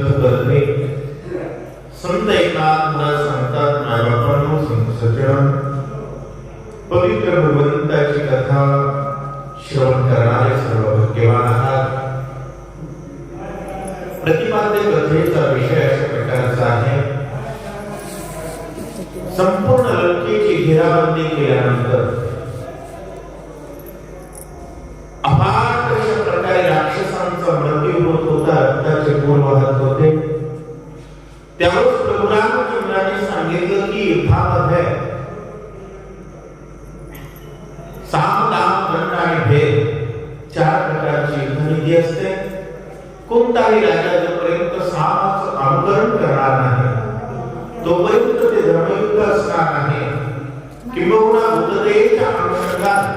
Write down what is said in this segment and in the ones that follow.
ग्रंथ करते संत एकनाथ महाराज सांगतात, मायबापांनो, संत सज्जन, पवित्र भगवंताची कथा श्रवण करणारे सर्व भाग्यवान आहात. प्रतिपाद्य कथेचा विषय अशा प्रकारचा आहे. संपूर्ण लंकेची घेराबंदी केल्यानंतर अफाट अशा प्रकारे राक्षसांचा मृत्यू होत होता, रक्ताचे पूर वाहत होते. त्यावेळेस प्रभू रामचंद्राने सांगितलं की युद्धामध्ये साम, दाम, दंड आणि भेद 4 प्रकारची युद्धनीती असते. कोणताही राजा जोपर्यंत सामाचं अनुकरण करणार नाही तोपर्यंत ते धर्मयुद्ध असणार नाही. किंबहुना बुद्धदेवाच्या अनुषंगाने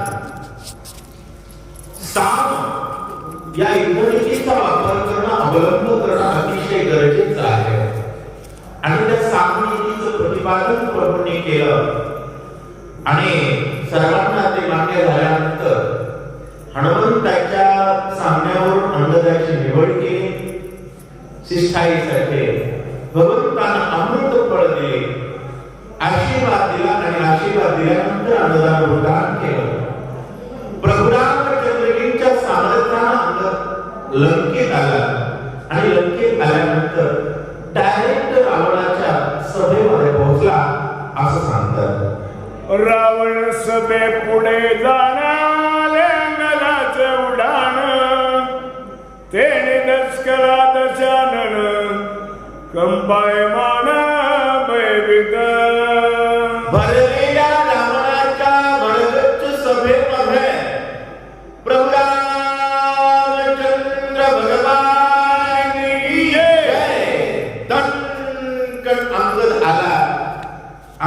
साम या युद्धनीतीचा वापर करणं, अवलंब करणं अतिशय गरजेचं आहे. आणि त्या सामनीतीचं प्रतिपादन प्रभूंनी केलं आणि सर्वांना ते मान्य झाल्यानंतर हनुमंताच्या सामन्यावरून अंगदाची निवड केली. शिष्टाईसाठी भगवंतानं अमृत फळ दिले, आशीर्वाद दिला आणि आशीर्वाद दिल्यानंतर अंगदानं उद्धार केलं. प्रभू रामचंद्रजींच्या सामर्थ्यानं अंगद लंकेत आला आणि लंकेत आल्यानंतर डायरेक्ट रावणाच्या सभेमध्ये पोहोचला असं सांगतात. रावण सभे पुढे जाणारे अंगदाचे उडाण, तेने दशकला दशानन कंपायमान भयभीत. भरलेल्या रावणाच्या भरगच्च सभेमध्ये प्रभू रामचंद्र भगवान की जय. दणकन अंगद आला.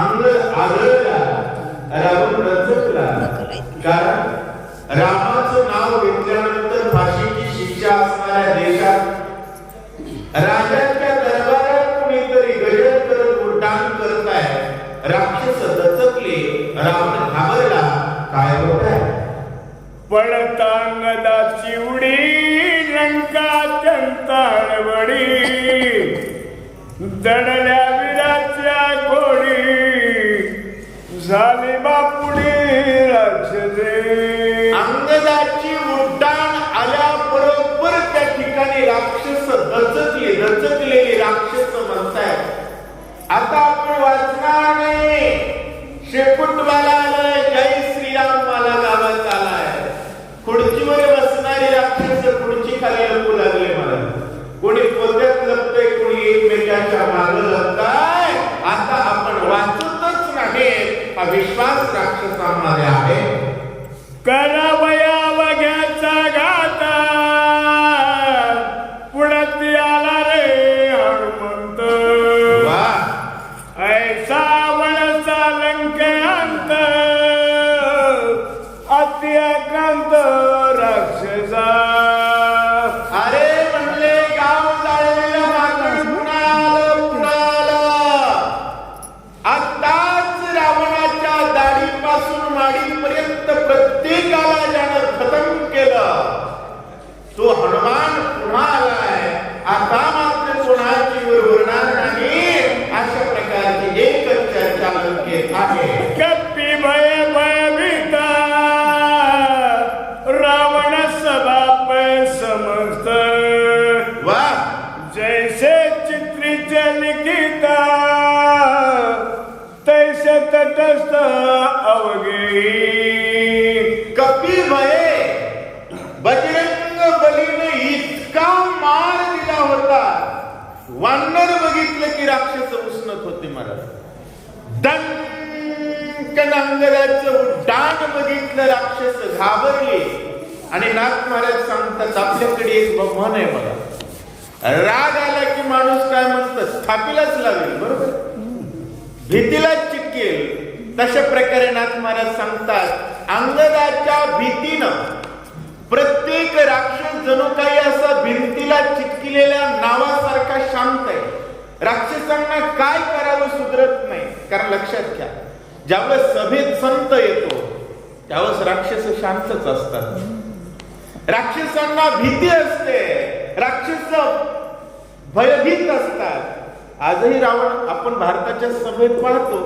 अंगद आदळला, रावण रजकला. कारण रामाचं नाव घेतल्यानंतर फाशीची शिक्षा असणाऱ्या देशात राजाच्या दरबारात कुणीतरी गजर करत उड्डाण करत आहे. राक्षस दचकले, रावण घाबरला. काय होत आहे? पडता अंगदाची उडी लंका अत्यंत हडबडी, दडल्या वीराच्या कोडी झाली बापुडी राक्षसे. अंगदाची उड्डाण आल्याबरोबर त्या ठिकाणी राक्षस दचकलेली राक्षस म्हणतायत, आता आपण वाचणार नाही. शेपूटवाला आलाय, जय श्रीराम वाला गावात आलाय. खुर्चीवर बसणारी राक्षस खुर्ची खाली लपू लागले. मला कोणी पोत्यात लपतंय, कोणी एकमेकांच्या मागे लपताय. आता आपण वाचतच नाही, हा विश्वास राक्षसांमध्ये आहे. करावया वग्याचा घात, पुढत आला रे हनुमंत. ऐसा वळसा लंकेअंत, अति आक्रांत राक्षसा. अरे म्हणले गाव जाळलेलं माकड पुणाला. आताच रावणाच्या दाढीपासून माडीपर्यंत प्रत्येकाला ज्यानं खतम केलं, तो हनुमान पुन्हा आलाय. आता मात्र कोणाची उरणार नाही. अशा प्रकारची एक चर्चा लंकेत आहे. कप्पी भय भयभीता, रावण सभाप समस्त. वा, जैसे चित्रीचे लिखिता, तैसे तटस्थ अवघे. कपी भये, बजरंग बलीने इतका मार दिला होता, वानर बघितलं की राक्षस उष्णत होते. महाराज दणकन अंगदाचं उड्डाण बघितलं, राक्षस घाबरले. आणि नाथ महाराज सांगतात, आपल्याकडे एक म्हण आहे बघा, राग आला की माणूस काय म्हणतात, थापीलाच लावेल, बरोबर, भीतीलाच चिटकेल. तशा प्रकारे नाथ महाराज सांगतात, अंगदाच्या भीतीनं प्रत्येक राक्षस जणू काही असा भिंतीला चिटकिलेल्या नावासारखा शांत आहे. राक्षसांना काय करावं सुधरत नाही. कारण लक्षात घ्या, ज्यावेळेस सभेत संत येतो त्यावेळेस राक्षस शांतच असतात. राक्षसांना भीती असते. राक्षस भयभीत असतात. आजही रावण आपण भारताच्या सभेत पाहतो,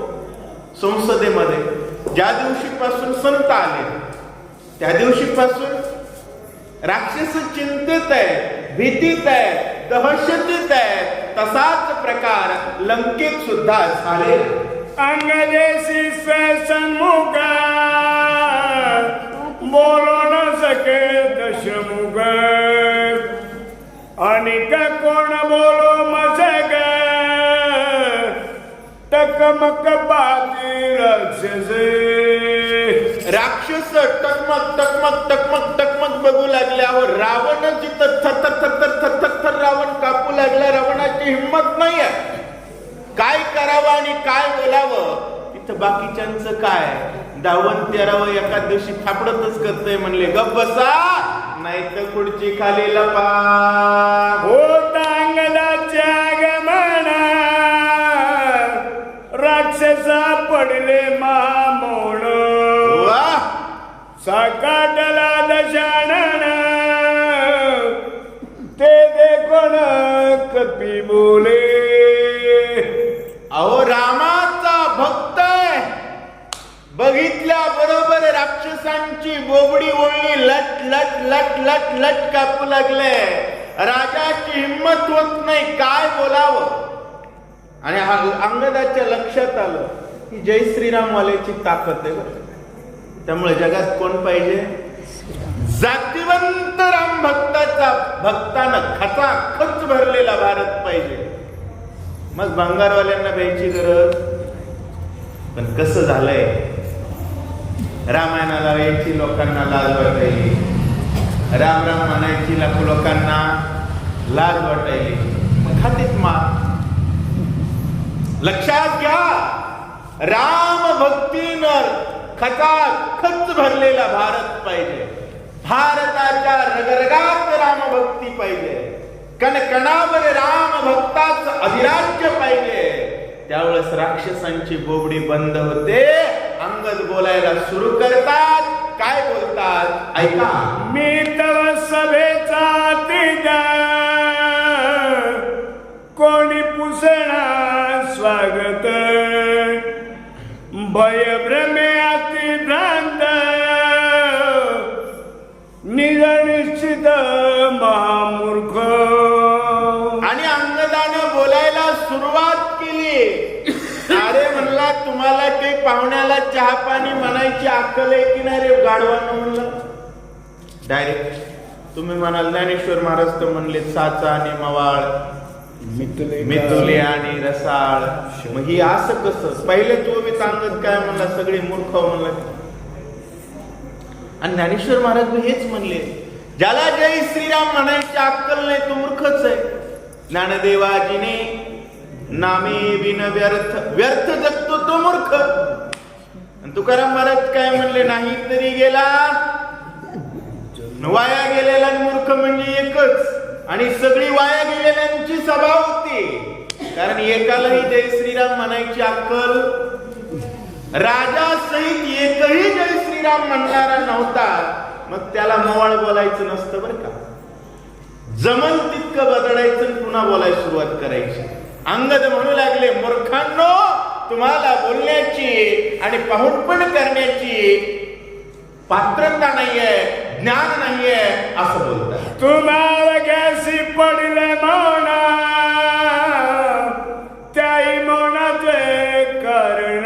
संसदेमध्ये ज्या दिवशीपासून संत आले त्या दिवशीपासून राक्षस चिंतेत आहे, भीतीत आहे, दहशतीत आहे. तसाच प्रकार लंकेत सुद्धा झाले. अंगदेशी सन्मुख बोलो न सके दशमुख अनिक कोण बोलो मजग टकमक बाती राक्षसे. राक्षस टकमक टकमक टकमक टकमक बघू लागल्यावर रावण जिथं थर थर थर थर थर थर रावण कापू लागला. रावणाची हिंमत नाहीये काय करावं आणि काय बोलावं. इथं बाकीच्यांचं काय, 10 13 एका दिवशी थापडतच करतय म्हणले गप बसा, नाही तर खुर्ची खाली लपा. होत अंगदाच्या गमना राक्षसा पडले महामौन. वाह, सकाटला दशानन ते देखोन कपी बोले. अहो रामाचा भक्त आहे, बघितल्या बरोबर राक्षसांची बोबडी ओळणी लट लट लट लट लट कापू लागले. राजाची हिंमत होत नाही काय बोलावं. आणि अंगदाच्या लक्षात आलं की जय श्रीराम वाल्याची ताकद आहे. त्यामुळे जगात कोण पाहिजे, जातिवंत राम भक्ताचा, भक्तानं खचाखच भरलेला भारत पाहिजे. मग भंगारवाल्यांना भ्यायची गरज. पण कसं झालंय, रामायणाला यायची लोकांना लाज वाटायली, राम राम म्हणायची लोकांना लाज वाटायली, मग खातीत मार. लक्षात घ्या, राम भक्तीनं खचाखच भरलेला भारत पाहिजे. भारताच्या रगरगात राम भक्ती पाहिजे, कणकणावर राम भक्ताचं अधिराज्य पाहिजे. त्यावेळेस राक्षसांची बोबडी बंद होते. अंगद बोलायला सुरू करतात. काय बोलतात ऐका. मी तव सभेचा तिजा कोणी पुसणा स्वागत भय भ्रमे अति भ्रांत निश्चित महामूर्ख. आणि अंगदानं बोलायला सुरुवात केली. अरे म्हणला तुम्हाला काही पाहुण्याला चहा पाणी म्हणायची अक्कल आहे की नाही रे गाढवानं म्हणलं. डायरेक्ट तुम्ही म्हणाल ज्ञानेश्वर महाराज तर म्हणले साचा आणि मवाळ, मितुले आणि रसाळ. मग ही असं कसं, पहिले तू मी सांगत काय म्हणला सगळे मूर्ख म्हणला. आणि ज्ञानेश्वर महाराज हेच म्हणले, ज्याला जय श्रीराम म्हणायची अक्कल नाही तो मूर्खच आहे. ज्ञानदेवाजीने नामे बिन व्यर्थ व्यर्थ जगतो तो मूर्ख. आणि तुकाराम महाराज काय म्हणले, नाही तरी गेला वाया गेलेला मूर्ख म्हणजे एकच. आणि सगळी वाया गेलेल्यांची सभा होती, कारण एकालाही जय श्रीराम म्हणायची अक्कल, राजा सहित एकही जय श्रीराम म्हणणारा नव्हता. मग त्याला मवाळ बोलायचं नसतं बरं का. जमल तितकं बदलायचं, पुन्हा बोलायला सुरुवात करायची. अंगद म्हणू लागले, मूर्खांनो तुम्हाला बोलण्याची आणि पाहुणपण करण्याची पात्रता नाहीये, ज्ञान नाहीये असं बोलतात. तुम्हाला कॅसी पडले मौना त्याही मौनाचे कारण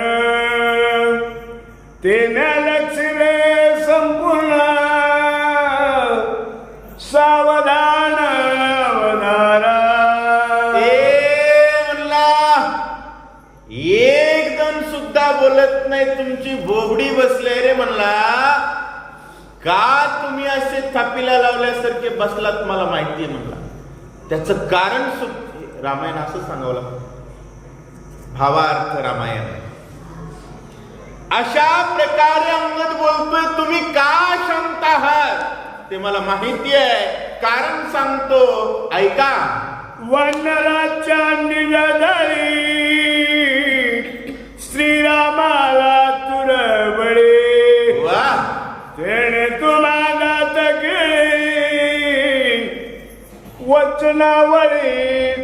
ते लक्षले संपूर्ण सावधान अवधारा. एक जण सुद्धा बोलत नाही, तुमची बोबडी बसले रे म्हणला. का तुम्ही असे थापीला लावल्यासारखे बसलात मला माहितीये म्हणला. त्याचं कारण रामायण असं सांगावं लागतं, भावार्थ रामायण. अशा प्रकारे अंगद बोलतोय, तुम्ही का शांत आहात ते मला माहिती आहे, कारण सांगतो ऐका. वनराच्या निजदळी श्रीरामाला तुरबळे. वा, तेणे तुम्हाला तगळे वचनावळी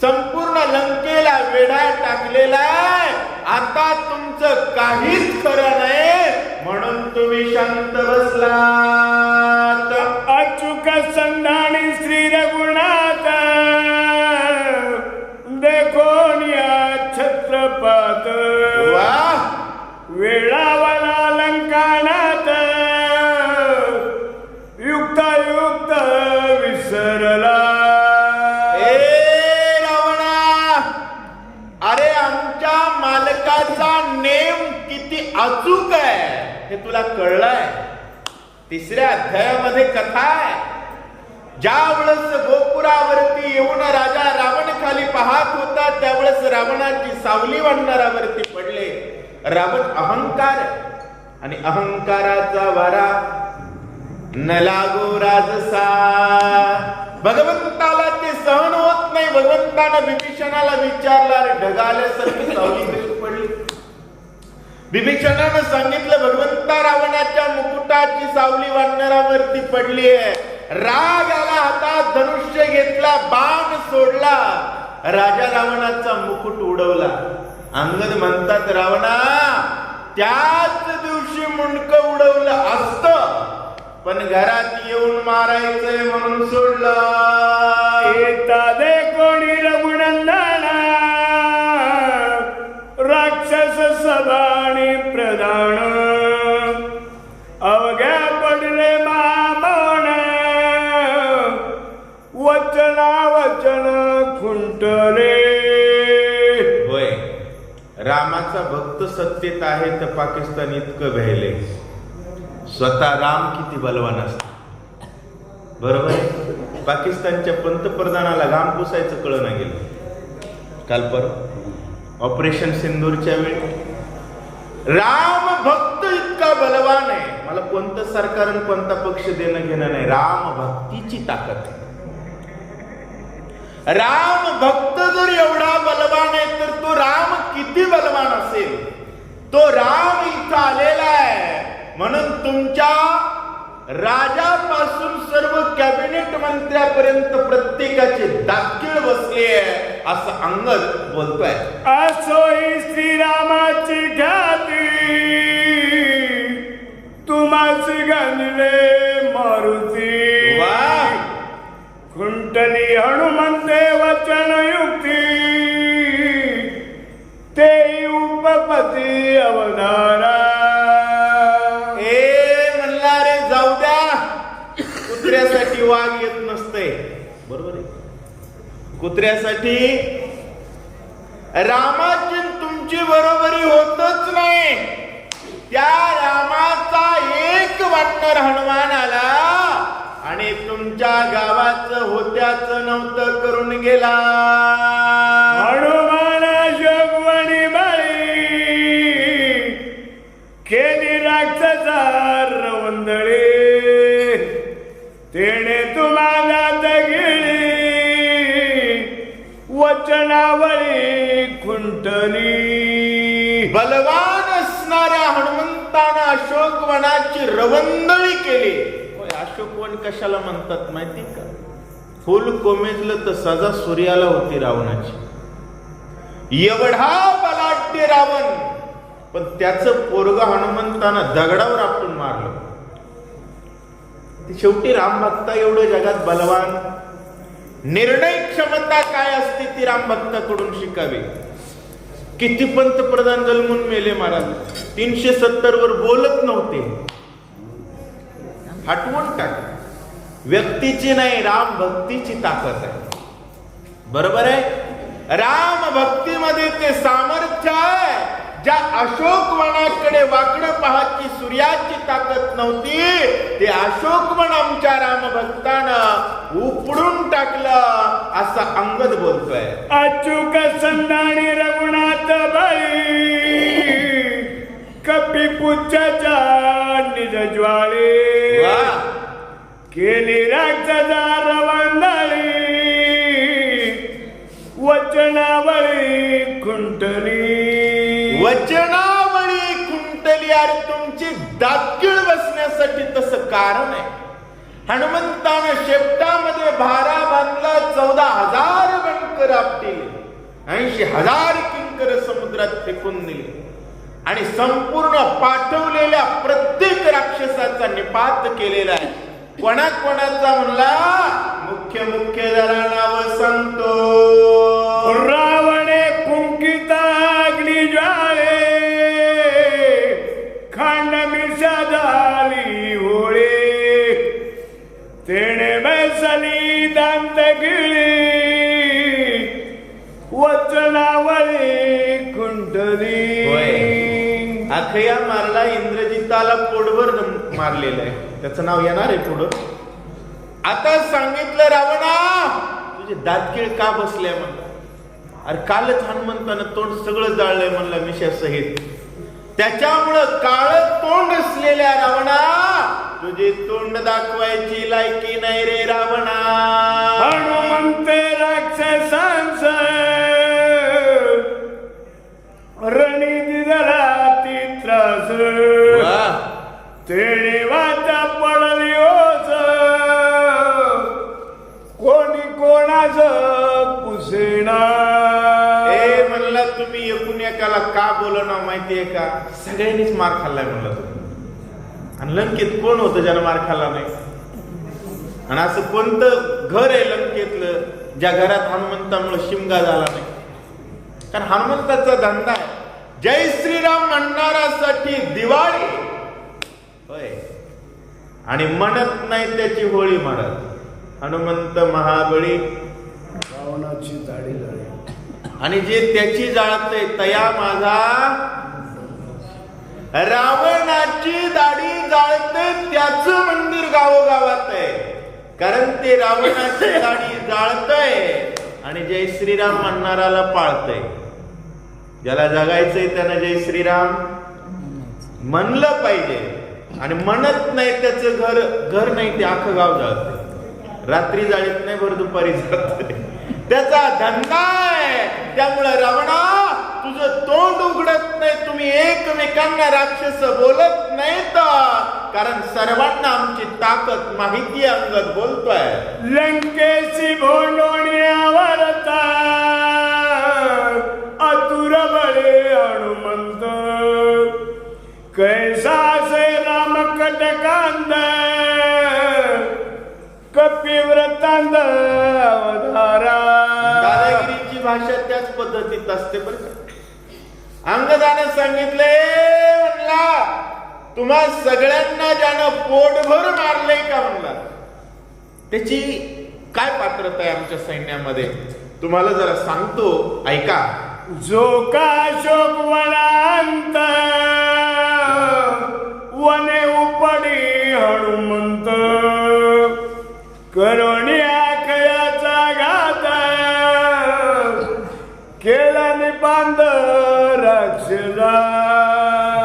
संपूर्ण लंकेला वेढा टाकलेला आहे. आता तुमचं काहीच खरं नाही, म्हणून तुम्ही शांत बसलात. अचूक संधानी श्री रघुनाथ देखोन या छत्रपत वा वेळावला लंकानाथ युक्त युक्त विसरला. अरे आमच्या मालकाचा नेम किती अचूक आहे हे तुला कळलंय. 3ऱ्या अध्यायामध्ये कथा आहे. ज्या वेळेस गोपुरावरती येऊन राजा रावण खाली पाहत होता त्यावेळेस रावणाची सावली वानरावरती पडले. रावण अहंकार आणि अहंकाराचा वारा न लागो राजसा. भगवंताला ते सहन होत नाही. भगवंतानं विभीषणाला विचारलं, अरे ढगाल्यासारखी सावली कशी पडली? विभीषणानं सांगितलं, भगवंता रावणाच्या मुकुटाची सावली वानरावरती पडली आहे. राग आला, हातात धनुष्य घेतला, बाण सोडला, राजा रावणाचा मुकुट उडवला. अंगद म्हणतात, रावणा त्याच दिवशी मुंडकं उडवलं असतं, पण घरात येऊन मारायचंय म्हणून सोडलं. येता दे कोणी रघुनंदना राक्षस सभाणी प्रधान अवघ्या पडले मामोन वचना वचन खुंटले. होय, रामाचा भक्त सत्तेत आहे तर पाकिस्तान इतकं भ्यायले. स्वतः राम किती बलवान असत, बरोबर आहे. पाकिस्तानच्या पंतप्रधानाला घाम पुसायचं कळं नाही गेलं. काल ऑपरेशन सिंदूरच्या वेळी राम भक्त इतका बलवान आहे. मला कोणतं सरकार आणि कोणता पक्ष देणं घेणं नाही. राम भक्तीची ताकद आहे. राम भक्त जर एवढा बलवान आहे तर तो राम किती बलवान असेल. तो राम इथं आलेला आहे म्हणून तुमच्या राजापासून सर्व कॅबिनेट मंत्र्यापर्यंत प्रत्येकाचे दाखीळ बसले आहे असं अंगद बोलतोय. असोई श्रीरामाची ख्याती तुम्हाच गणले मारुती. वा, खुंटली हनुमंते वचन युक्ती ते उपपती अवधारा. कुत्र्यासाठी वाघ येत नसते, बरोबर आहे. कुत्र्यासाठी रामाची तुमची बरोबरी होतच नाही. त्या रामाचा एक वानर हनुमान आला आणि तुमच्या गावाचं होत्याचं नव्हतं करून गेला. हनुमान जोगवणी बळी केली राक्षसा रवंदळी. तेणे तुम्हाला दगिळी वचनावळी खुंटली. बलवान असणाऱ्या हनुमंतानं अशोकवनाची रवंदळी केली. अशोकवन कशाला म्हणतात माहिती का? फुल कोमेजलं तर सजा सूर्याला होती रावणाची. एवढा बलाढ्य रावण, पण त्याचं पोरग हनुमंतानं दगडावर आपटून मारलं. शेवटी राम भक्ता एवढं जगात बलवान, निर्णय क्षमता काय असते ती राम भक्ताकडून शिकावी. किती पंतप्रधान जन्मून मेले महाराज, 370 वर बोलत नव्हते. हटवून टाक. व्यक्तीची नाही, राम भक्तीची ताकद आहे, बरोबर आहे. राम भक्तीमध्ये ते सामर्थ्य आहे. ज्या अशोकवनाकडे वाकडं पाहाची सूर्याची ताकद नव्हती, ते अशोकवन आमच्या रामभक्तानं उपडून टाकलं असं अंगद बोलतोय. अचूक संधानी रघुनाथ बळी कपी पुच्छाच्या निज ज्वाळे. केली राक्षसा रवंदळी वचनावळी खुंटली. वचनावळी खुंटली. अरे तुमची दाखीळ बसण्यासाठी तसं कारण आहे. हनुमंतानं शेपटामध्ये भारा बांधला, 14,000 बनकर आपटीले, 80,000 किंकर समुद्रात फेकून दिले आणि संपूर्ण पाठवलेल्या प्रत्येक राक्षसाचा निपात केलेला आहे. कोणाकोणाचा म्हणला? मुख्य जरा नाव सांगतो. रावणे कुंकिता अग्नी ज्वाळे, खांड मिरशा झाली होळे, तेणे बैसली दांत गिळी, वचनावळी कुंडली. अखया मारला इंद्रजिताला पोटभर मारलेलं आहे, त्याचं नाव येणार आहे पुढं. आता सांगितलं रावणा तुझे दातकिळ का बसले म्हणला. अरे कालच हनुमंतानं तोंड सगळं जाळलंय म्हणला मिशा सहित, त्याच्यामुळं काळ तोंड असलेल्या रावणा तुझे तोंड दाखवायची लायकी नाही रे रावणा. हनुमंत राक्षसांच रणी दिला ती त्रास, तेणे वाचा पडली ओस, कोणी कोणाच पुसेना. ए म्हणला तुम्ही एकूण एकाला का बोलना माहितीये का? सगळ्यांनीच मार खाल्लाय म्हणला तुम्ही. आणि लंकेत कोण होतं ज्यानं मार खाल्ला नाही? आणि असं कोणतं घर आहे लंकेतलं ज्या घरात हनुमंतामुळे शिमगा झाला नाही? कारण हनुमंताचा धंदा आहे जय श्रीराम म्हणणाऱ्यासाठी दिवाळी होय, आणि म्हणत नाही त्याची होळी म्हणत. हनुमंत महाबळी रावणाची दाढी झाली, आणि जे त्याची जाळते तया माझा रावणाची दाढी जाळते त्याचं मंदिर गावोगावात आहे. कारण ते रावणाची दाढी जाळतय आणि जय श्रीराम म्हणणाराला पाळतय. ज्याला जगायचंय त्यानं जय श्रीराम म्हणलं पाहिजे, आणि म्हणत नाही त्याचं घर नाही ते अख्खं गाव जाळतंय. रात्री जाळीत नाही, भर दुपारी जाळतंय. त्याचा धंदा आहे. त्यामुळे रावणा तुझं तोंड उघडत नाही, तुम्ही एकमेकांना राक्षस बोलत नाहीत, कारण सर्वांना आमची ताकद माहिती अंगत बोलतोय. लंकेशी भोंडोण्यावरता आतुर बळे हनुमंत, कैसासे राम कटकांद, कपिव्रतांद अवधारा. दादागिरीची भाषा त्याच पद्धतीत असते बरं का. अंगदानं सांगितले म्हणला तुम्हा सगळ्यांना ज्यानं पोटभर मारलंय का म्हणला, त्याची काय पात्रता आहे आमच्या सैन्यामध्ये तुम्हाला जरा सांगतो ऐका. जो का शोक वनांत वने उपडी हनुमंत, करुणी आखयाचा घात, केला निबांध राक्षसा.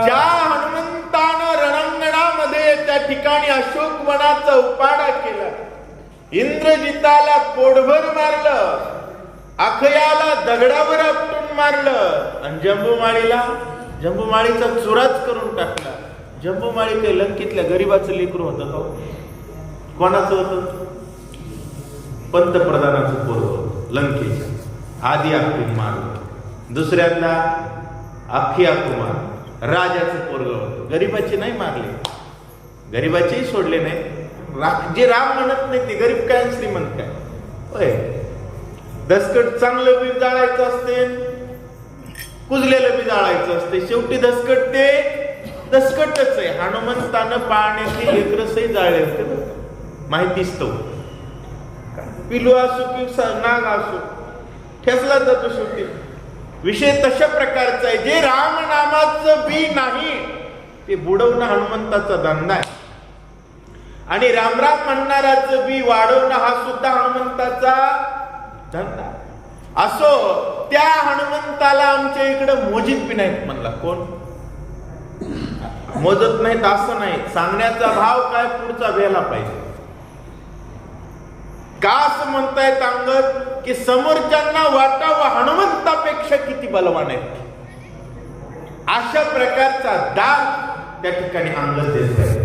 ज्या हनुमंतानं रणांगणामध्ये त्या ठिकाणी अशोक वनाचा उपाडा केला, इंद्रजिताला पोटभर मारलं, अखयाला दगडावर आपटून मारलं, आणि जंबूमाळीचा चुराच करून टाकला. जंबूमाळी काही लंकेतल्या गरीबाचं लेकरू होतं का? कोणाचं होतं? पंतप्रधानाचं पोरं होतं लंकेच्या. आधी आपटून मारलं. दुसऱ्यांदा अखिया कुमार राजाचं पोरग होतं. गरीबाची नाही मारले, गरीबाचेही सोडले नाही. जे राम म्हणत नाही ते गरीब काय श्रीमंत काय होय. दसकट चांगलं बी जाळायचं असते, कुजलेलं बी जाळायचं असते. शेवटी दसकट ते दसकटच आहे. हनुमंतानं पाण्यातली लेकरसही जाळले होते माहितीच तो. पिलू असो की नाग असो ठेसला जातो शेवटी. विषय तशा प्रकारचा आहे. जे राम नामाचं बी नाही ते बुडवणं हनुमंताचा धंदा आहे, आणि रामराम म्हणणाराचं बी वाढवणं हा सुद्धा हनुमंताचा धंदा असो. त्या हनुमंताला आमच्या इकडं मोजित बी नाहीत म्हणला. कोण मोजत नाहीत असं नाही, सांगण्याचा भाव काय पुढचा भेला पाहिजे. का असं म्हणतायत अंगद की समोरच्यांना वाटावं हनुमंतापेक्षा किती बलवान आहेत. अशा प्रकारचा दाग त्या ठिकाणी अंगद देत आहे.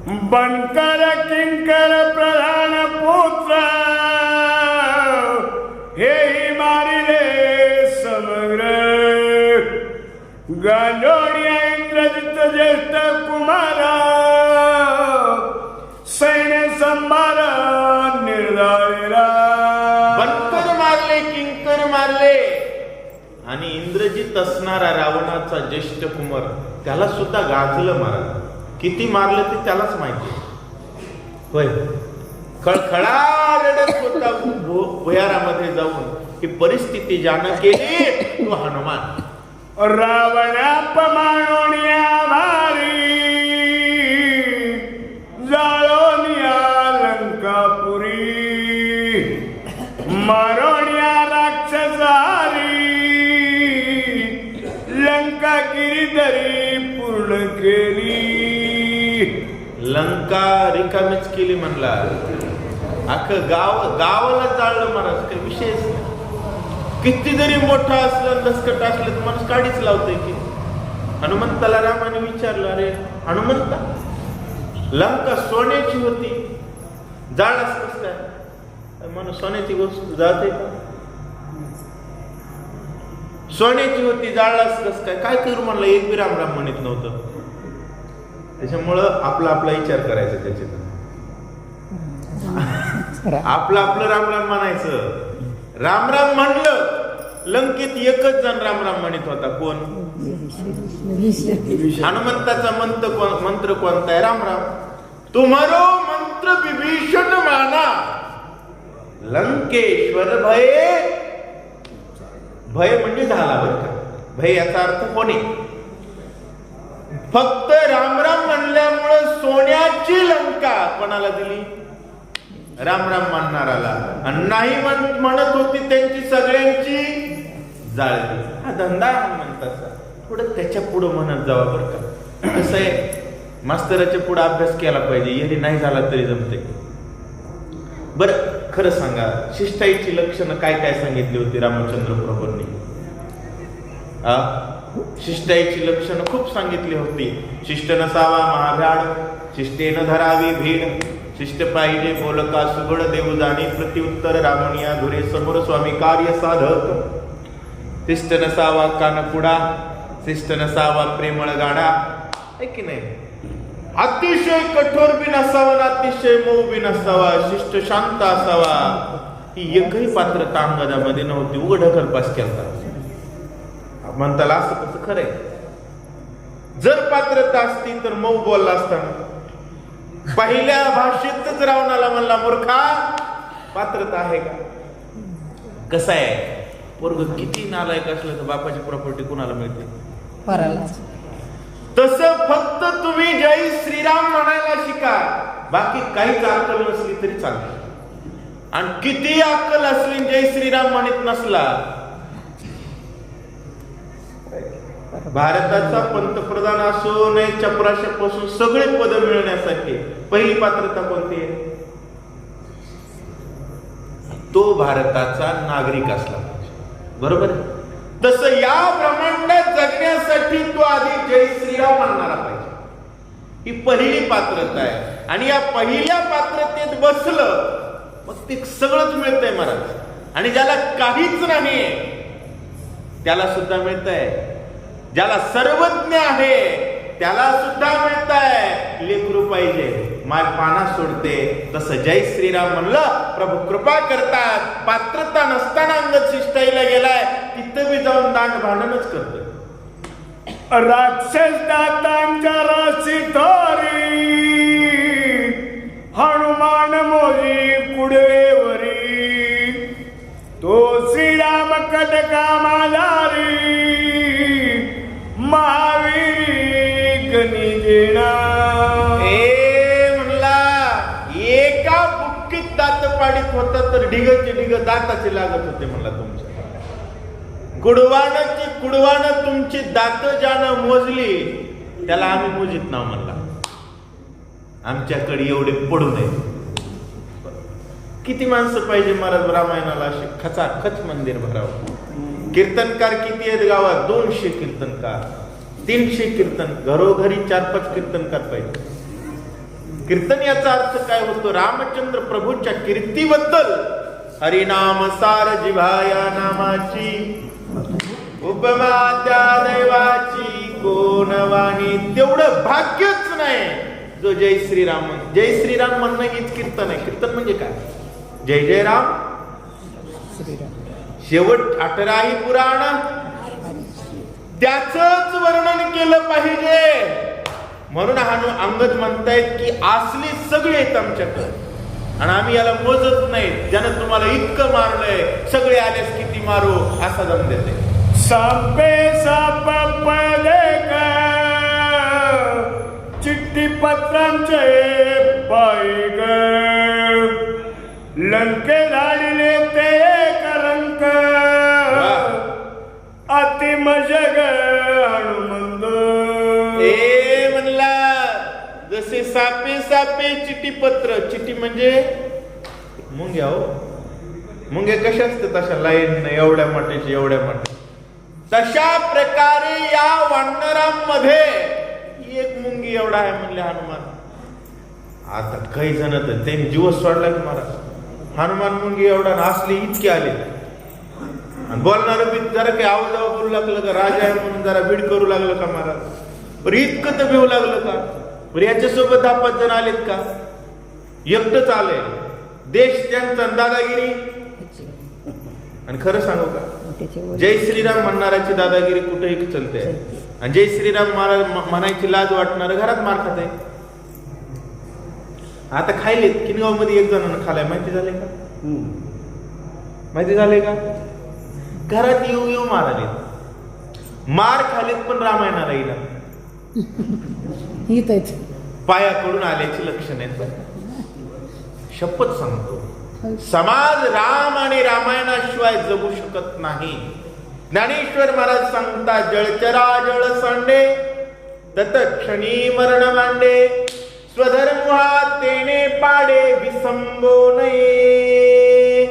बनकर किंकर प्रधान पुत्र हेही मारिले समग्र गांडोळ्या इंद्रजित ज्येष्ठ कुमारा सैन्य संभार निर्धारेला बनकर मारले, किंकर मारले आणि इंद्रजित असणारा रावणाचा ज्येष्ठ कुमार त्याला सुद्धा गाजलं महाराज. किती मारलं ते त्यालाच माहिती. होय, खळखळा रडत होता भुयारामध्ये जाऊन. ही परिस्थिती ज्यानं केली तो हनुमान. रावणापमानोनिया भारी जाळोनिया लंकापुरी मारोनिया राक्षसारी लंका गिरीधरी पूर्ण केली. लंका रिकामीच केली म्हणला. अख्खं गावाला जाळलं महाराज. काही विषयच नाही. किती जरी मोठा असलं दसकट असलं तर माणूस काढीच लावतोय की. हनुमंताला रामाने विचारलं, अरे हनुमंता, लंका सोन्याची होती, जाळलास कस काय? माणूस सोन्याची गोष्ट जाते का? सोन्याची होती, जाळलास कस काय? काय करू म्हणलं, एक बी राम राम म्हणत नव्हतं. त्याच्यामुळं आपला विचार करायचा त्याच्यात. आपलं राम राम म्हणायचं. राम राम म्हणलं, लंकेत एकच जण राम राम म्हणत होता. कोण? हनुमंताचा मंत्र कोणता आहे? राम राम. तुम्हारो मंत्र विभीषण माना, लंकेश्वर भय. भय म्हणजे झाला बरं का. भय याचा अर्थ कोणी. फक्त राम राम म्हणल्यामुळे सोन्याची लंका कोणाला दिली? राम राम म्हणणाराला. आणि नाही म्हणत होती त्यांची सगळ्यांची जाळली. हा धंदा हनुमंताचा. पुढे त्याच्या पुढे म्हणत जावा बरं का. कसं आहे, मास्तराच्या पुढे अभ्यास केला पाहिजे. यदि नाही झाला तरी जमते. बरं खरं सांगा, शिष्टाईची लक्षणं काय काय सांगितली होती रामचंद्र प्रभूंनी? शिष्टाईची लक्षणं खूप सांगितली होती. शिष्ट नसावा महाभ्याड, शिष्टेन धरावी भीड, शिष्ट पाहिजे बोलका सुगड, देऊ जाणी प्रत्युत्तर, रामणिया धुरे समोर स्वामी कार्य साधक. शिष्ट नसावा कानपुडा, शिष्ट नसावा प्रेमळ गाडा. आहे की नाही? अतिशय कठोर बी नसावा, अतिशय मऊ बी नसावा, शिष्ट शांत असावा. ही एकही पात्रता अंगदामध्ये नव्हती. उघड ढकलपास केला म्हणताला. असं कसं खरंय? जर पात्रता असती तर मऊ बोलला असताना. पहिल्या भाषेतच रावणाला म्हणला, मूर्खा, पात्रता आहे का? कसं आहे, पोरग किती नालायक असलं तर बापाची प्रॉपर्टी कुणाला मिळते? तसं फक्त तुम्ही जय श्रीराम म्हणायला शिका. बाकी काहीच अक्कल नसली तरी चालते. आणि किती अक्कल असली जय श्रीराम म्हणत नसला, भारताचा पंतप्रधान असो नाही चपराशापासून सगळे पद मिळण्यासाठी पहिली पात्रता कोणती आहे? तो भारताचा नागरिक असला पाहिजे. बरोबर? तसं या ब्रह्मांडात जगण्यासाठी तो आधी जय श्रीराम म्हणणारा पाहिजे. ही पहिली पात्रता आहे. आणि या पहिल्या पात्रतेत बसलं मग ते सगळंच मिळतंय महाराज. आणि ज्याला काहीच नाही त्याला सुद्धा मिळतंय. ज्याला सर्वज्ञ आहे त्याला सुद्धा मिळतंय. लेकरू पाहिजे माय पाना सोडते. तसं जय श्रीराम म्हणलं, प्रभू कृपा करतात. पात्रता नसताना अंगद शिष्टाईला गेलाय, तिथं बी जाऊन दांड भांडणच करतोय. राक्षस दातांच्या राशी थोरी, हनुमान मोजी कुडवेवरी, तो श्रीराम कटका माधारी, महावीरी गणिजेना. म्हणला एका बुक्कीत दात पाडीत होता तर ढिगचे ढिग दाताचे लागत होते म्हणला. तुमच्या कुडवानं तुमची दात ज्यानं मोजली त्याला आम्ही मोजित नाव म्हणला. आमच्याकडे एवढे पडू नये. किती माणसं पाहिजे महाराज रामायणाला असे खचाखच मंदिर भरावं. कीर्तनकार किती आहेत गावात? 200 कीर्तनकार, 300 कीर्तन. घरोघरी 4-5 कीर्तनकार पाहिजे. कीर्तन याचा अर्थ काय होतो? रामचंद्र प्रभूंच्या कीर्तीबद्दल हरिनाम सार जिव्हाया नामाची उपमा त्या दैवाची कोण वाणी. तेवढं भाग्यच नाही जो जय श्रीराम जय श्रीराम म्हणणं हीच कीर्तन आहे. कीर्तन म्हणजे काय? जय जय राम शेवट 18ही पुराण त्याचंच वर्णन केलं पाहिजे. म्हणून अंगद म्हणतायत की असली सगळे आहेत आमच्याकडे आणि आम्ही याला मोजत नाही. ज्यानं तुम्हाला इतकं मारलंय सगळे आलेस किती मारू असा दम देते. सापे साप पले का चिठ्ठी पत्रांचे पाय ग लंके झालेले ते करंक अति मजग हनुमंत. ए म्हणला जसे सापे सापे चिठी पत्र. चिठी म्हणजे मुंग्या हो. मुंग्या कशा असतात? तशा लाईन एवढ्या मोठ्याची एवढ्या मोठ्या. तशा प्रकारे या वानरांमध्ये एक मुंगी एवढा आहे म्हणले हनुमान. आता काही जण तर त्यांनी जीवच सोडला की महाराज. हनुमान मुंगी एवढा असले इतके आले आणि बोलणार बी जरा काही आवाज बोलू लागलं का? राजा आहे म्हणून जरा बीड करू लागलं का महाराज? बरं इतकं तर भिवू लागलं का? बरं याच्यासोबत 10-5 जण आलेत का? एकटंच आलंय. देश त्यांचा दादागिरी. आणि खरं सांगू का, जय श्रीराम म्हणणाऱ्याची दादागिरी कुठेही चलते. आणि जय श्रीराम म्हणायची लाज वाटणार घरात मार खात आहे. आता खायलेत किनगाव मध्ये एक जणांना खालाय. माहिती झाले का? माहिती झाले का? घरात येऊ येऊ माराले. मार खालीत पण रामायणाला येईल. पायाकडून आल्याची लक्षण आहेत. शपथ सांगतो समाज राम आणि रामायणाशिवाय जगू शकत नाही. ज्ञानेश्वर महाराज सांगतात जळचरा जळ सांडे तत्क्षणी मरण मांडे स्वधर्म तेने पाडे विसंबो नये.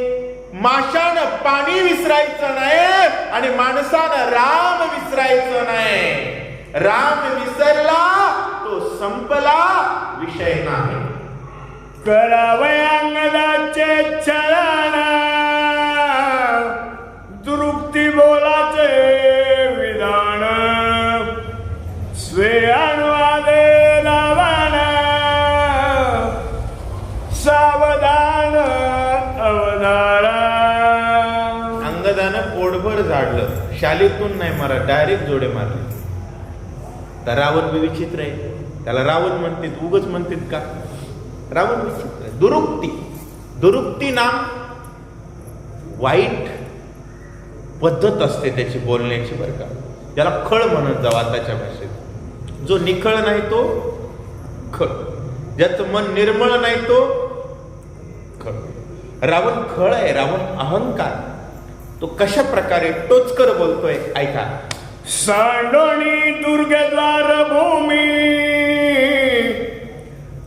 माशानं पाणी विसरायचं नाही आणि माणसानं राम विसरायचं नाही. राम विसरला तो संपला विषय नाही. करावे अंगदाचे चरण दुरुक्ती बोलाचे विधान स्वे अनुवादे रावण सावधान अवधारा. अंगदानं पोटभर झाडलं. शालीतून नाही मारा, डायरेक्ट जोडे मारले. तर रावण बी विचित्र आहे. त्याला रावण म्हणतात. उगच म्हणतात का? रावण विचित्र. दुरुक्ती. दुरुक्ती नाम वाईट पद्धत असते त्याची बोलण्याची बरं का. त्याला खळ म्हणत जावा त्याच्या भाषेत. जो निखळ नाही तो खळ. ज्याचं मन निर्मळ नाही तो खळ. रावण खळ आहे. रावण अहंकार. तो कशा प्रकारे टोचकर बोलतोय ऐका. सांडोणी दुर्गद्वार भूमी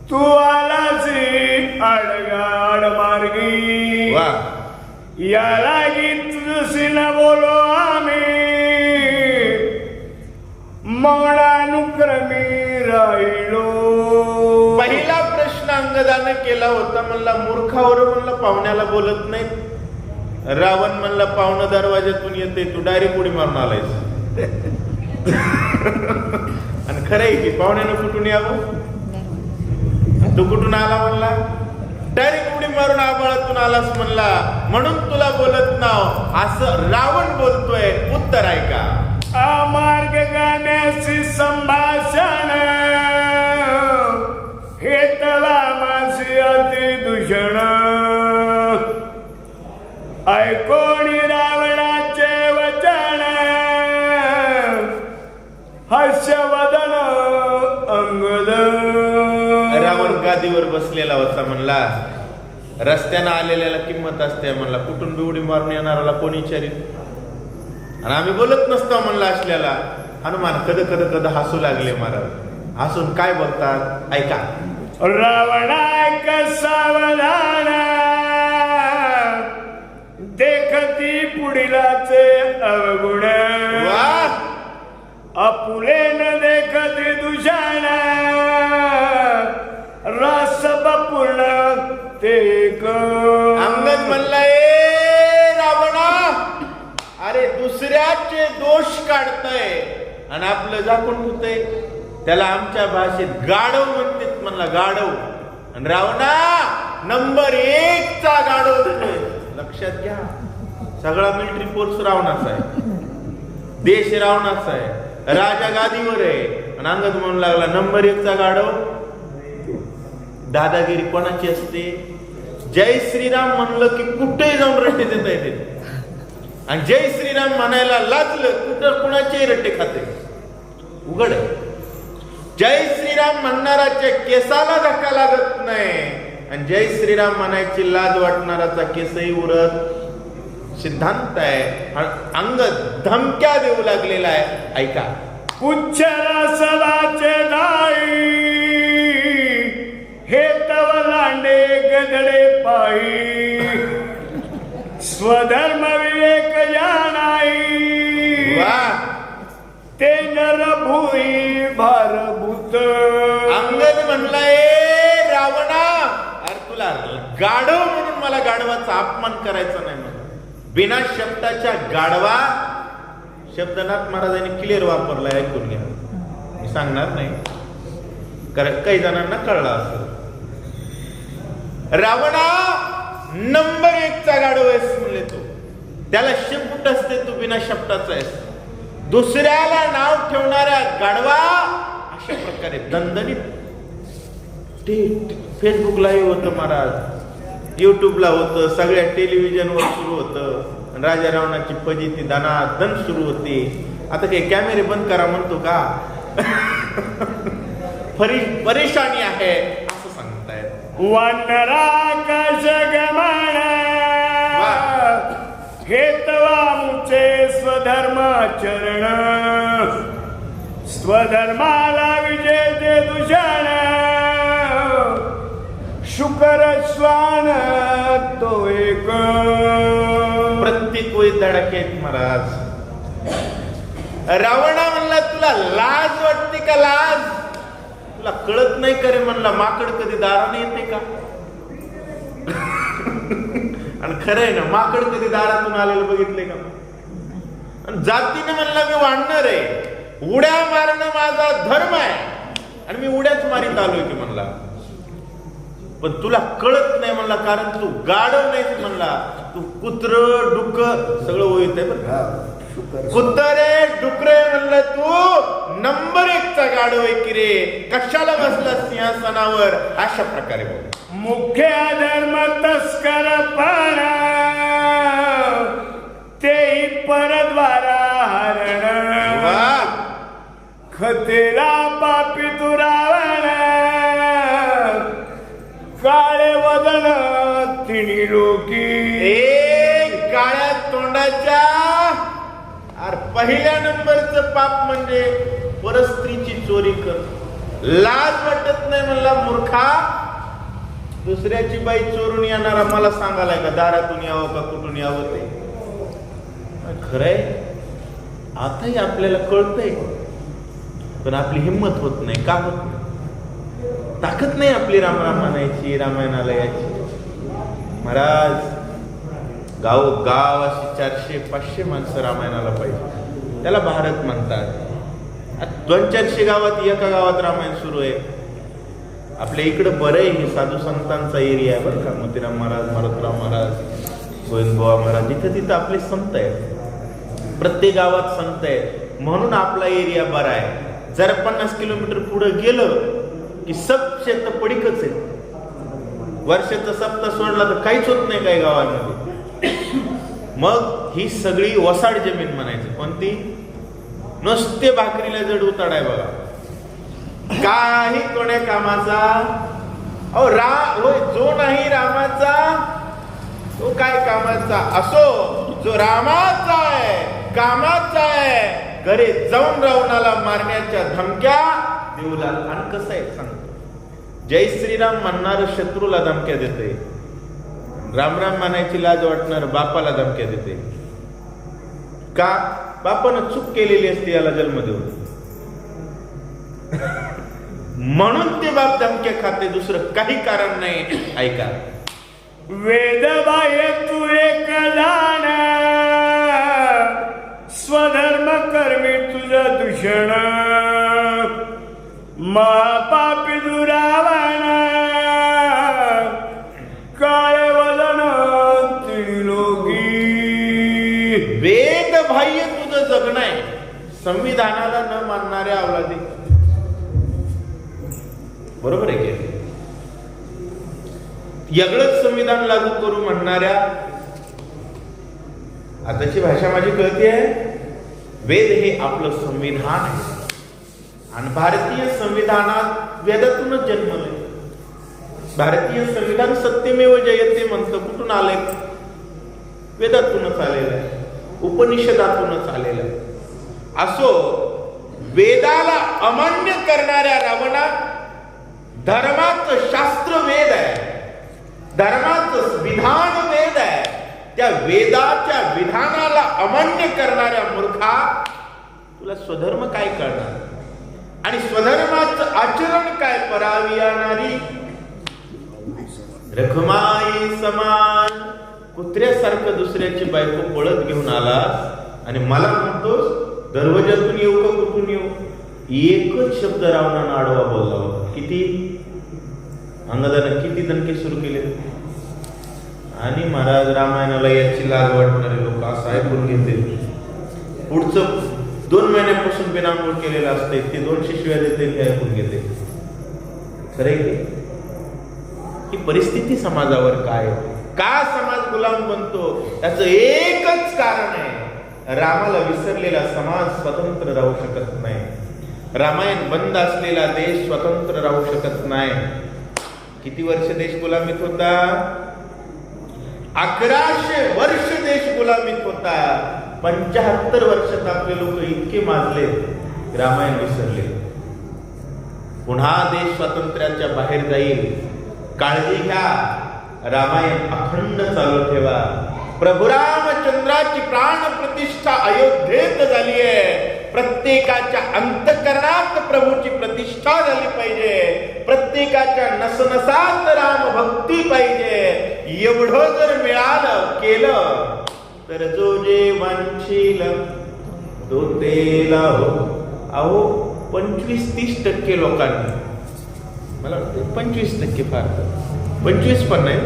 तू आलासी आडगाड मार्गी. वा. याला गीत न बोलो आम्ही मौनानुक्रमी राहिलो. पहिला प्रश्न अंगदाने केला होता. म्हणला मूर्खावर म्हणला पाहुण्याला बोलत नाही. रावण म्हणला पाहुणा दरवाज्यातून येते तू डायरेक्ट उडी मारून आलायस. आणि खरं आहे की पाहुण्यानं कुठून यावं? तू कुठून आला म्हणला? डायरेक्ट उडी मारून आबाळातून आलास म्हणला. म्हणून तुला बोलत नाव असं रावण बोलतोय. उत्तर आहे का? अमार्ग गाण्याची संभाषण हे तला मासी अति दूषण ऐकोणी रावणाचे वचन हर्षवदन अंगद. रावण गादीवर बसलेला होता. म्हणला रस्त्यानं आलेल्याला किंमत असते म्हणला. कुठून बी उडी मारून येणाऱ्याला कोणी विचारील? आणि आम्ही बोलत नसतो म्हणला असल्याला. हनुमान कद कद कद हसू लागले महाराज. हसून काय बोलतात ऐका. रावणाक सावधान देखती पुढीलाचे अवगुण आपुले न देखती दूषण दुसऱ्याचे दोष काढतय आणि आपलं झाकून ठेवतंय. त्याला आमच्या भाषेत गाढव म्हणतात, म्हणला गाढव. आणि रावणा नंबर 1 चा गाढव होतोय. लक्षात घ्या, सगळा मिलिटरी फोर्स रावणाचा आहे, देश रावणाचा आहे, राजा गादीवर आहे. आणि अंगद म्हणू लागला नंबर 1 चा गाढव. दादागिरी कोणाची असते? जय श्रीराम म्हणलं की कुठेही जाऊन रट्टे देता येते. आणि जय श्रीराम म्हणायला लाजलं कुठं कुणाचे रट्टे खाते. उघड आहे. जय श्रीराम म्हणणाराच्या केसाला धक्का लागत नाही आणि जय श्रीराम म्हणायची लाज वाटणाराचा केसही उरत. सिद्धांत आहे. अंगद धमक्या देऊ लागलेला आहे. ऐका. उच्चर सदाचे दाई हे तव लांडे गदडे पायी स्वधर्म विवेक जाणाई वा, ते नर भुई भारभूत. अंगद म्हणलाय रावणा, अरे तुला गाढव म्हणून मला गाढवाचा अपमान करायचा नाही. म्हणून बिना शब्दाच्या गाढवा शब्दनाथ महाराजांनी क्लिअर वापरलाय. ऐकून घ्या, मी सांगणार नाही कारण काही जणांना कळला असेल. रावणा नंबर 1 चा गाढव आहेस म्हणले तू. त्याला शेपूट असते, तू बिना शब्दाचा आहेस. दुसऱ्याला नाव ठेवणाऱ्या गाढवा अशा प्रकारे दणदणीत ते फेसबुक लाईव्ह होतं महाराज, युट्यूबला होतं, सगळ्या टेलिव्हिजनवर सुरू होतं. राजा रावणाची फजिती दणादण सुरू होती. आता काही कॅमेरे बंद करा म्हणतो का? परेशानी आहे असं सांगतायत. वनराकाश गमन हेतवा मुचे स्वधर्माचरण स्वधर्माला विजय दे दूषण शुकर स्वान तो एक. प्रत्येक वेळी धडाके आहेत महाराज. रावणा म्हणला तुला लाज वाटते का? लाज तुला कळत नाही करे म्हणला माकड कधी दाराने येते का? आणि खरंय ना, माकड कधी दारातून आलेलं बघितले का? आणि जातीने म्हणला मी वाढणार आहे, उड्या मारणं माझा धर्म आहे आणि मी उड्याच मारीत आलोय की म्हणला. पण तुला कळत नाही म्हणला कारण तू गाढव नाहीस म्हणला. तू कुत्र डुक्क सगळं होईत आहे बरं. कुत्रे डुकरे म्हणलं तू नंबर 1 चा गाढव आहे की रे. कशाला बसला सिंहासनावर? अशा प्रकारे बोल. मुख्य धर्म तस्कर पण तेही परद्वारा हरण खतेला पापी तू रावण काळे वदन तिणी लोकी. एक काळ्या तोंडाच्या अरे पहिल्या नंबरचं पाप म्हणजे परस्त्रीची चोरी कर. लाज वाटत नाही म्हणला मूर्खा. दुसऱ्याची बाई चोरून येणारा मला सांगायलाय का दारातून यावं का कुठून यावं ते? खरंय आताही आपल्याला कळतंय पण आपली हिंमत होत नाही. का होत नाही? ताकद नाही आपली रामराम म्हणायची, रामायणाला याची. महाराज गाव अशी 400-500 माणसं रामायणाला पाहिजे. त्याला भारत म्हणतात. 200-400 गावात एका गावात रामायण सुरू आहे. आपल्या इकडं बरं आहे, हे साधू संतांचा एरिया आहे बरं का. मोतीराम महाराज, मारुतराव महाराज, गोविंदबुवा महाराज, तिथं आपले संत आहेत. प्रत्येक गावात संत आहेत म्हणून आपला एरिया बरा आहे. जर 50 किलोमीटर पुढे गेलं की सब शेत पडीकच आहे. वर्षाचा सप्ताह सोडला तर काहीच होत नाही काही गावांमध्ये. मग ही सगळी वसाड जमीन म्हणायची. कोणती? नुसते भाकरीला जड उताड आहे बघा. काही कोण्या कामाचा अहो होय जो नाही रामाचा तो काय कामाचा? असो जो रामाचा आहे, कामाचा आहे, घरी जाऊन रावणाला मारण्याच्या धमक्या देऊ लागला. आणि कसं आहे सांगतो, जय श्रीराम म्हणणार शत्रूला धमक्या देते, राम राम म्हणायची लाज वाटणार बापाला धमक्या देते. का? बापानं चूक केलेली असते याला जन्म देऊन. म्हणून ते बाप धमक्या खाते, दुसरं काही कारण नाही. ऐका. वेद बाह्य तू एक जाण स्वधर्म कर्मी तुझं दूषण महापापी दुरावण काळे वदन त्रिलोकी. वेद बाह्य तुझं जगणं आहे, संविधानाला न मानणाऱ्या अवलादी. बरोबर आहे की वेगळंच संविधान लागू करू म्हणणाऱ्या, आताची भाषा माझी कळते आहे. वेद हे आपलं संविधान आहे आणि भारतीय संविधानात वेदातूनच जन्मलंय. भारतीय संविधान सत्यमेव जयते म्हणतं. कुठून आलंय? वेदातूनच आलेलं आहे, उपनिषदातूनच आलेलं आहे. असो, वेदाला अमान्य करणाऱ्या रावणा धर्माचं शास्त्र वेद आहे, धर्माचं विधान वेद आहे, त्या वेदाच्या विधानाला अमान्य करणाऱ्या मूर्खा, तुला स्वधर्म काय करणार आणि स्वधर्माचं आचरण काय करावी येणारी. रखमाई समान कुत्र्यासारखं दुसऱ्याची बायको पळत घेऊन आला आणि मला म्हणतोस दरवाजातून येऊ का कुठून येऊ. एकच शब्द रावणानं आडवा बोलला होता. किती अंगदानं किती दणके सुरू केले. आणि महाराज रामायणाला याची लाज वाटणारे लोक असं ऐकून घेते. पुढचं 2 महिन्यापासून बिनामूळ केलेलं असते, ते 200 शिव्या देते, हे ऐकून घेते. खरे ही परिस्थिती समाजावर काय, का समाज गुलाम बनतो? त्याचं एकच कारण आहे, रामाला विसरलेला समाज स्वतंत्र राहू शकत नाही. रामायण बंद असलेला देश स्वतंत्र राहू शकत नाही. किती वर्ष देश गुलामीत होता? 1100 वर्ष देश गुलामीत होता. 75 वर्षात आपले लोक इतके माजले, रामायण विसरले. पुन्हा देश स्वातंत्र्याच्या बाहेर जाईल, काळजी घ्या. रामायण अखंड चालू ठेवा. प्रभू रामचंद्राची प्राण प्रतिष्ठा अयोध्येत झाली आहे. प्रत्येकाच्या अंतःकरणात प्रभूची प्रतिष्ठा झाली पाहिजे. प्रत्येकाच्या नसनसात राम भक्ती पाहिजे. एवढं जर मिळालं केलं तर जो जे वांछील तो तेला हो. अहो 25-30% लोकांनी, मला वाटतं 25% फार, 25 पण नाही,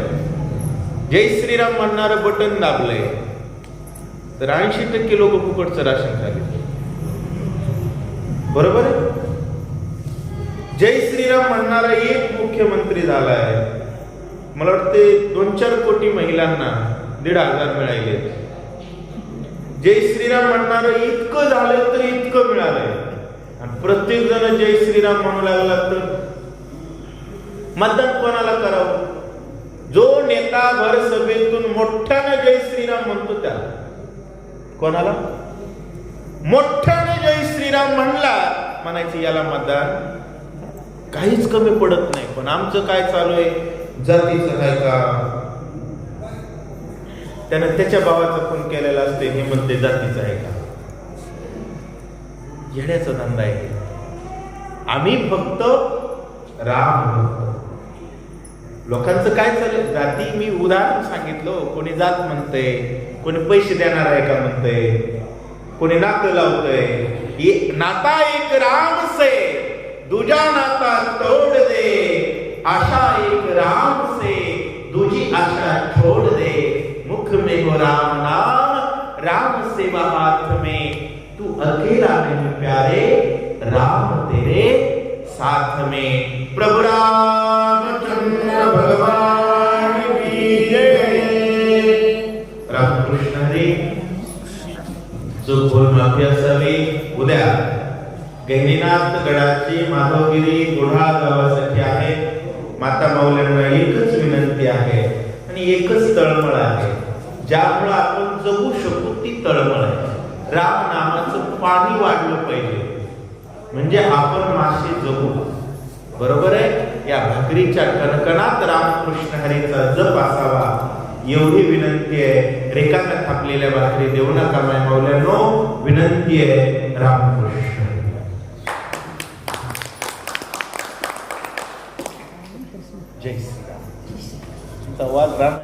जय श्रीराम म्हणणारं बटन दाबलंय तर 80% लोक फुकटचं राशन खाली. बरोबर आहे? जय श्रीराम म्हणणारा एक मुख्यमंत्री झाला आहे. मला वाटते 2-4 कोटी महिलांना 1,500 मिळाले. जय श्रीराम म्हणणारं इतकं झालं तर इतकं मिळालंय. आणि प्रत्येक जण जय श्रीराम म्हणू लागला तर मतदान कोणाला करावं? जो नेता भर सभेतून मोठ्यानं जय श्रीराम म्हणतो त्याला. कोणाला? मोठ्याने जय श्रीराम म्हणला म्हणायचे याला मतदान. काहीच कमी पडत नाही. पण आमचं काय चालू आहे? जातीचं आहे का? त्यानं त्याच्या भावाचा खून केलेला असते, हे म्हणते जातीचं आहे का? येण्याचा धंदा आहे. आम्ही फक्त राम. लोकांचं काय चालेल? जाती, मी उदाहरण सांगितलं. कोणी जात म्हणते, कोणी पैसे देणार आहे का म्हणते, कोणी नातं लावतंय. नाता एक राम से दूजा नाता तोड़ दे, आशा एक राम से दूजी आशा छोड़ दे. मुख में हो राम नाम, राम सेवा हाथ में, तू अकेला नहीं प्यारे, राम तेरे साथ में. प्रभु रामचंद्र भगवान की जय. रामकृष्ण हरी. जो माफी असावी. उद्या गहिनीनाथ गडाची माधवगिरी गुढा गावासाठी आहे. माता माऊल्यांना एकच विनंती आहे आणि एकच तळमळ आहे, ज्यामुळे आपण जगू शकू ती तळमळ आहे. राम नामाचं पाणी वाढलं पाहिजे, म्हणजे आपण मासे जगू. बरोबर आहे? या भाकरीच्या कणकणात रामकृष्ण हरीचा जप असावा एवढी विनंती आहे. रेखाने थापलेल्या भाकरी देऊ नका माय माऊल्यांनो, विनंती आहे. रामकृष्ण. जय श्रीराम. संवाद राम.